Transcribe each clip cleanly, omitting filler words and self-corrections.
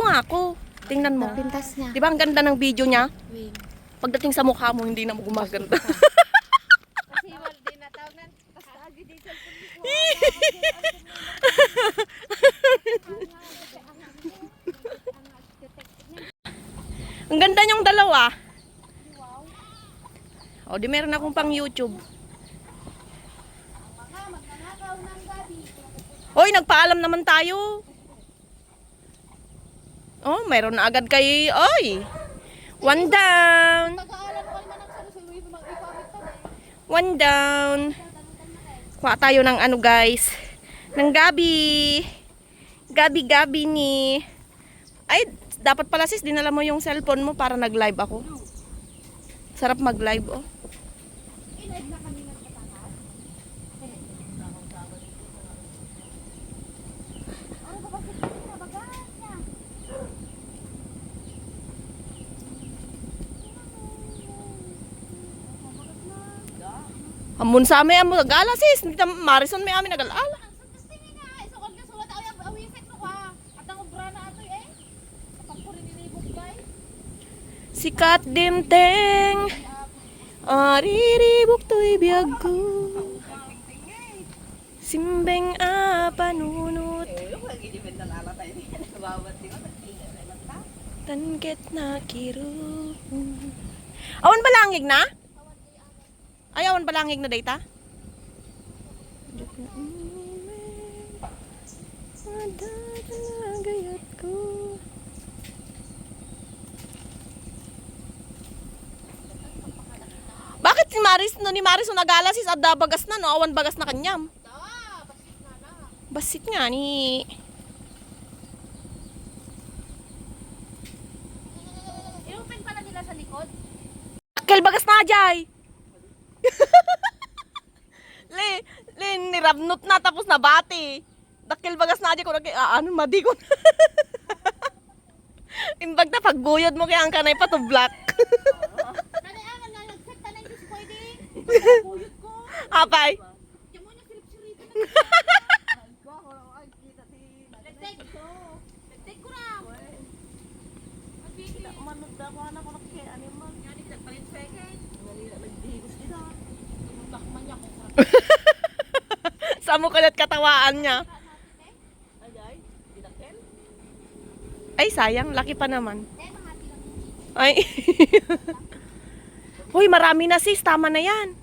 nga ako. Tingnan mo. Pintas niya. Di ba ang ganda ng video niya? Wing. Pagdating sa mukha mo, hindi na mo gumaganda. Kasi wal din na tawag nan. Basta agi din cellphone ko. Ang ganda niyong dalawa. O, di meron akong pang YouTube. Hoy, nagpaalam naman tayo. Oh, meron na agad kay... Oy! One down. One down. Kuha tayo ng ano guys. Ng gabi. Gabi-gabi ni... Ay, dapat pala sis, dinala mo yung cellphone mo para nag-live ako. Sarap mag-live, oh. Amun sa amin, amun nag-ala sis. Marison may amin nag-ala. Sikat dimteng. Ariribok to'y biyag ko. Simbeng panunot. Tanket na kiro. Awan balangig na? Ay, awan balangig na data? Gayat ko. Bakit si Maris, no, ni Maris o nagala sis adda bagas na, no? Awan bagas na kanyam. Basit nga ni. Iupin pala nila sa likod. Akil bagas na jay. Le, nirabnot na tapos nabati. Dakil bagas na jay ko ano madi ko. Imbag na pagguyod mo kaya ang kanay pa to black. Nanay nga nagset na yung pwede. Guyod ko. Apay. Diyan mo na silip-silip. Nagtek ko. Nagtek ko na. Magbigil. Manod ako anak ko kay animal. Yan ni nagpalit second. Nagdihigos din ah. Bakman niya ko. Sa mo kalat katawaan niya. Ay, dinakil. Ay, sayang. Laki pa naman. Eh, mahati lang. Ay. Hoy, marami na sis. Tama na yan.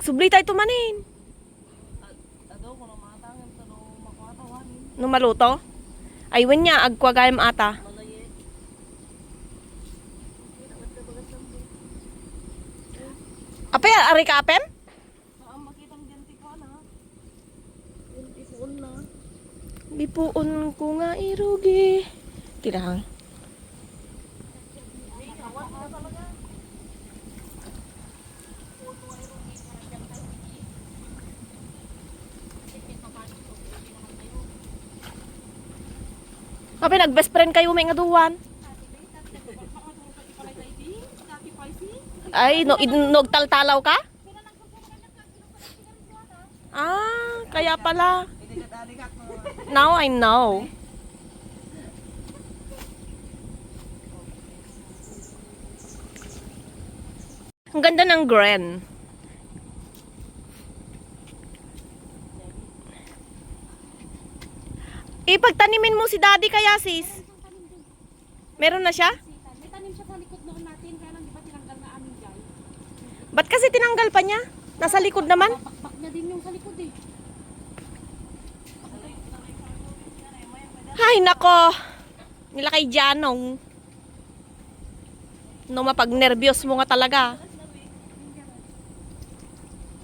Subli tayo tumanin. Adaw ko na matangan sa no makatawanin. Nung maluto? Ay, wen niya. Agkwagayam ata. Malaye. Apay, ari ka apem? Ang makita mo dyan ko na. Yung ipuon na. Bipuon ko nga irugi. Tirahang. Apay, nag-best friend kayo may ngaduwan. Ay, no, nagtaltalaw ka? Ah, kaya pala. Now I know. Ang ganda ng Gren. Ipagtanimin mo si daddy kaya sis. Meron na siya? May tanim siya sa likod noon natin. Kaya lang di ba tinanggal na amin dyan? Ba't kasi tinanggal pa niya? Nasa likod naman. Bakbak niya din yung sa likod eh. Ay, nako. Nila kay Janong. No, mapag-nervyos mo nga talaga.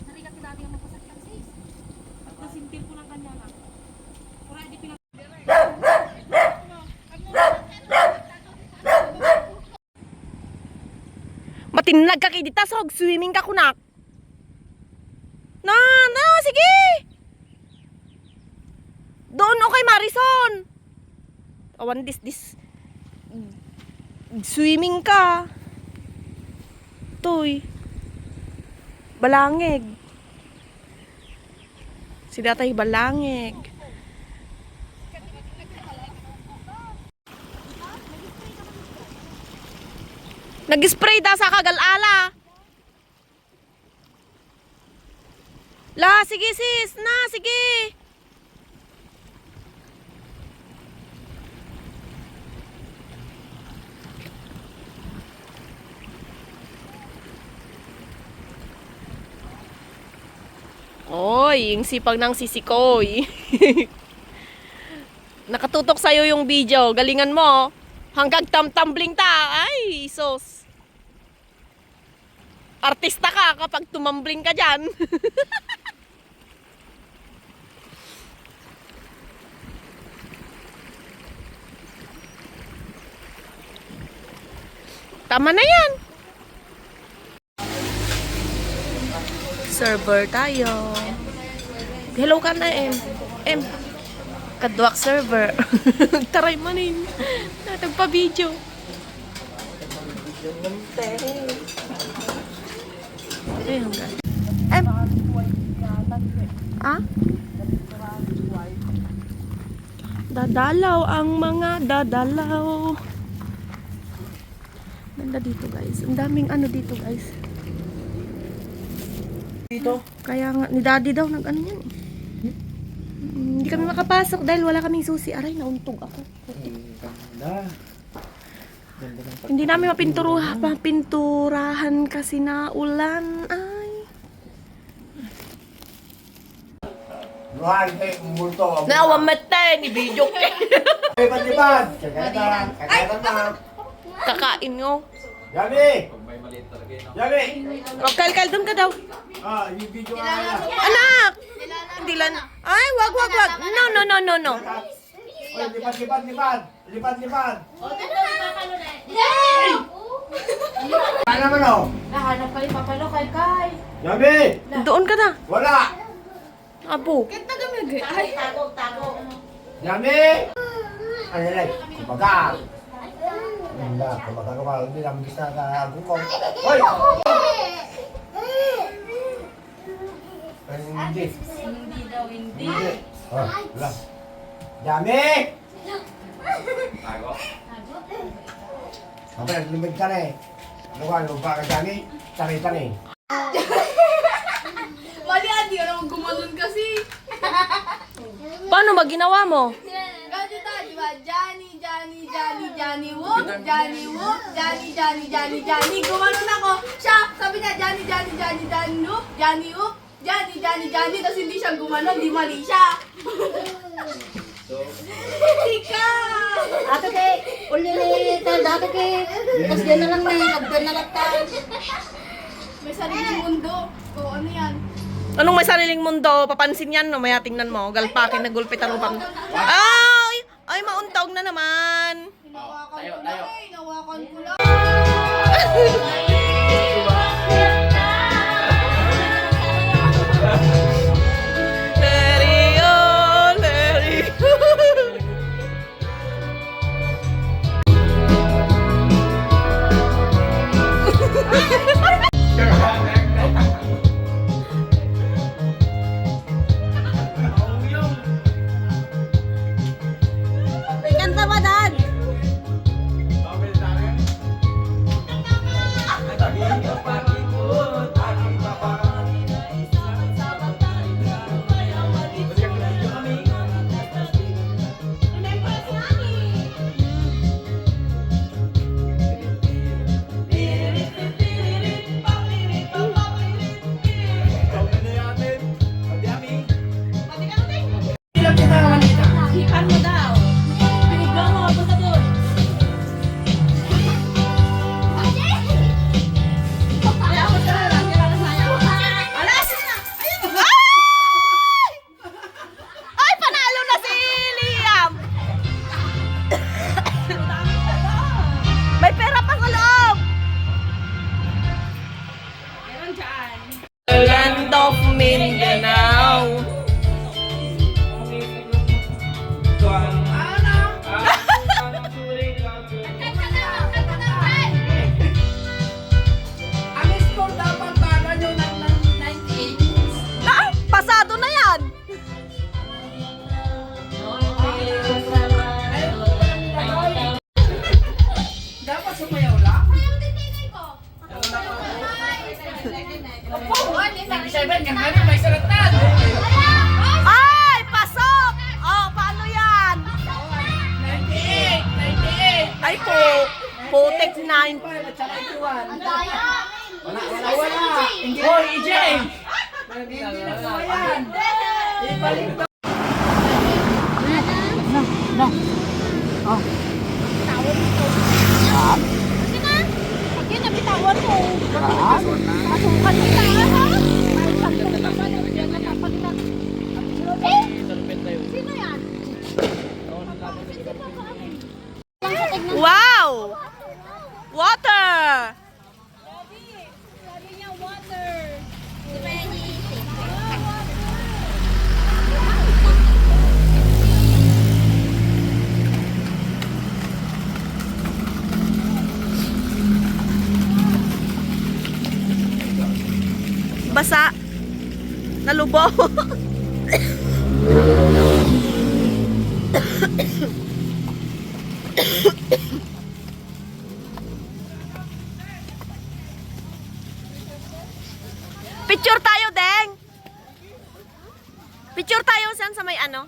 Narigat si dati ang magpasakyan sis. At nasintil ko lang kanya na. Kura di pinag... Matinag ka kay dita, sog. Swimming ka kunak. Na, sige. Doon o kay Marison. Awan this. Swimming ka. Toy. Balangig. Si datay balangig. Nag-spray da sa kagal-ala. La, sige sis, na, sige. Oy, yung sipag ng sisikoy. Nakatutok sa'yo yung video. Galingan mo. Hanggang tumbling ta. Ay, sos. Artista ka kapag tumambling ka dyan. Tama na yan. Server tayo. Hello ka na, M. Kadwak server. Taray manin. Nagpa-video. Ayun ka. M. Ah? Dadalaw ang mga dadalaw. Ganda dito guys. Ang daming ano dito guys. Dito. Kaya nga, ni daddy daw nag ano yan eh. Hindi kami makapasok dahil wala kaming susi. Aray, nauntog ako. Ganda. Ganda ng Hindi namin mapinturahan kasi na ulan. Ay. Luhan kay multo. Nawamete ni video. Lipat-lipat. Kagatan na. Kakain nyo. Yami! Yami! O, Kal, doon ka daw. Ah, yung video nga na. Anak! Hindi lang. Ay, wag. No. Oy, lipat-lipat. Lipat-lipat. Ano naman oh? Nahanap pa rin papalo kay Kai. Yami! Doon ka na. Wala! Apo. Yami! Ano yan? Kumagal. Wala, kumagal. Hindi namin gisa na gukong. Hoy! Hindi. Hindi daw, hindi. Hindi. Oh, wala. Yami! Kapag naglumig ka na eh. Lupa ka dyan eh. Tani-tani. Mali, Adi, ano gumanon kasi. Paano ba ginawa mo? Kasi tayo, di ba? Johnny, whoop, Johnny, whoop, Johnny. Gumanon ako. Siya, sabi niya, Johnny, whoop, Johnny. Tapos hindi siya gumanon, di mali siya. Ikaw! Ato kay, ulit dati kay, tapos yan na lang na, nagdan na lang tayo. May sariling mundo. O, ano yan? Anong may sariling mundo? Papansin yan, no? Maya tingnan mo. Galpakin na gulpitan mo pa. Ay, mauntog na naman. Hinawakan ko lang. Kanta ba, Dad? Ay, pasok! Oh, paano yan? 98. Ay po, putek 9. Hoy, EJ! Sige na, bitawan mo. Pasukan kita, ha? Sino yan? Wow! Water! Sabi niya, water. Basa. Nalubo. Picture tayo, Deng. Picture tayo saan sa may ano?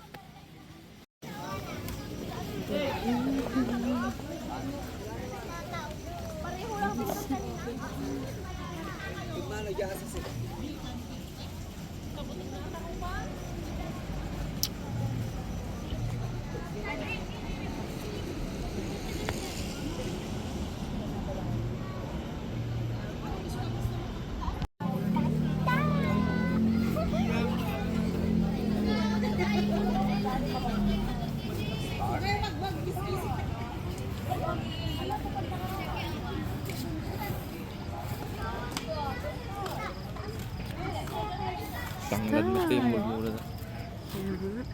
Tanggad mo kayo magmura na.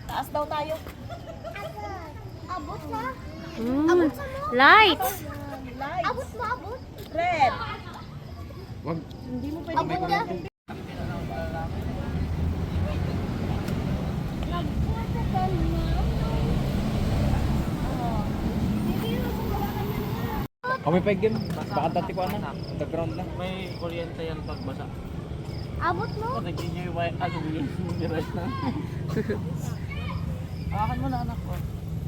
Taas daw tayo. Abot na. Lights. Abot mo, abot. Red. Wag. Abot na. Kami pa game. Baka dati ko na. Background lang. May kuryente yan pagbasa. Abot mo. O nag-enjoy ano yun? Right na. Akan mo na anak ko.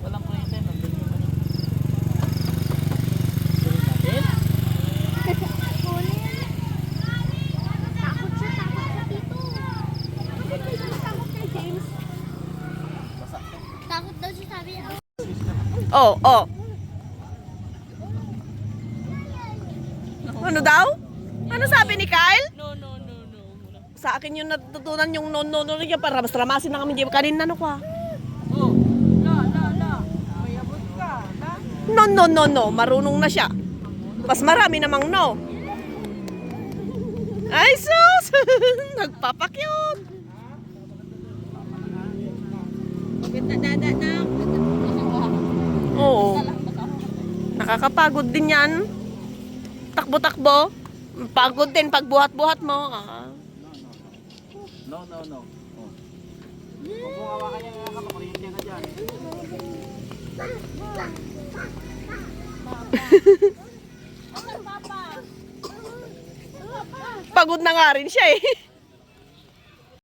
Walang kuryente. Nandun yung ano. Takot siya dito. Takot kay James. Takot daw siya, sabi niya. Oh, oh. Ano daw? Ano sabi ni Kyle? No. Sa akin yung natutunan yung no niya para mas ramasin na kami. Kanina ano ka? Oh. La. May abot ka. Na? No. Marunong na siya. Mas marami namang no. Ay, sus! Nagpapakyut. Oo. Nakakapagod din yan. Takbo-takbo. Pagod din pag buhat-buhat mo. Ah. No. Oh. Kung hawakan niya nga ka, kuryente ka dyan. Pagod na nga rin siya eh.